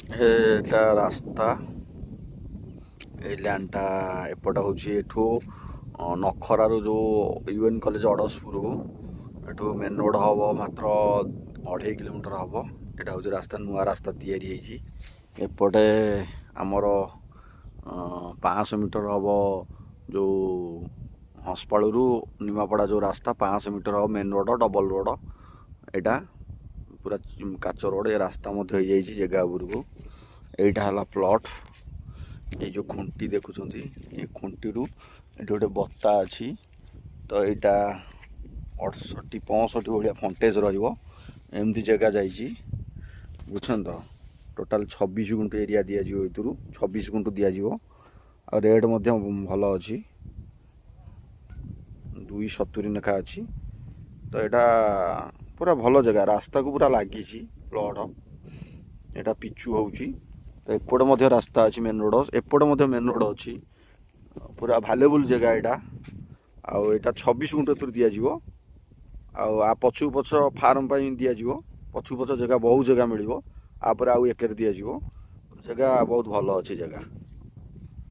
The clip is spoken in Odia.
ଏଟା ରାସ୍ତା ଏଇ ଲ୍ୟାଣ୍ଡଟା ଏପଟ ହେଉଛି ଏଠୁ ନଖରାରୁ ଯେଉଁ ୟୁଏନ୍ କଲେଜ ଅଡ଼ଶପୁରକୁ ଏଠୁ ମେନ୍ ରୋଡ଼ ହେବ ମାତ୍ର 2.5 କିଲୋମିଟର ହେବ। ଏଇଟା ହେଉଛି ରାସ୍ତା, ନୂଆ ରାସ୍ତା ତିଆରି ହେଇଛି। ଏପଟେ ଆମର 500 ମିଟର ହେବ ଯେଉଁ ହଂସପାଳରୁ ନିମାପଡ଼ା ଯେଉଁ ରାସ୍ତା 500 ମିଟର ହେବ ମେନ୍ ରୋଡ଼ ଡବଲ୍ ରୋଡ଼। ଏଇଟା ପୁରା କାଚ ରୋଡ଼। ଏ ରାସ୍ତା ମଧ୍ୟ ହେଇଯାଇଛି ଜାଗା ଉପରକୁ। ଏଇଟା ହେଲା ପ୍ଲଟ୍। ଏଇ ଯେଉଁ ଖୁଣ୍ଟି ଦେଖୁଛନ୍ତି, ଏ ଖୁଣ୍ଟିରୁ ଏଠି ଗୋଟେ ବତା ଅଛି। ତ ଏଇଟା 68-65 ଭଳିଆ ଫଣ୍ଟେଜ୍ ରହିବ, ଏମିତି ଜାଗା ଯାଇଛି। ବୁଝୁଛନ୍ତି ତ? ଟୋଟାଲ୍ 26 ଗୁଣ୍ଠ ଏରିଆ ଦିଆଯିବ, ଭିତରୁ 26 ଗୁଣ୍ଠ ଦିଆଯିବ। ଆଉ ରେଟ୍ ମଧ୍ୟ ଭଲ ଅଛି, 270 ଲେଖା ଅଛି। ତ ଏଇଟା ପୁରା ଭଲ ଜାଗା, ରାସ୍ତାକୁ ପୁରା ଲାଗିଛି ପ୍ଲଟ୍। ଏଇଟା ପିଚୁ ହେଉଛି। ତ ଏପଟେ ମଧ୍ୟ ରାସ୍ତା ଅଛି ମେନ୍ ରୋଡ଼, ଏପଟେ ମଧ୍ୟ ମେନ୍ ରୋଡ଼ ଅଛି। ପୁରା ଭାଲ୍ୟୁବୁଲ୍ ଜାଗା ଏଇଟା। ଆଉ ଏଇଟା 26 ଗୁଣ୍ଠ ଏଥିରୁ ଦିଆଯିବ। ଆଉ ଆ ପଛକୁ ପଛ ଫାର୍ମ ପାଇଁ ଦିଆଯିବ। ପଛକୁ ପଛ ଜାଗା ବହୁତ ଜାଗା ମିଳିବ। ଆପରେ ଆଉ ଏକରେ ଦିଆଯିବ। ଜାଗା ବହୁତ ଭଲ ଅଛି ଜାଗା।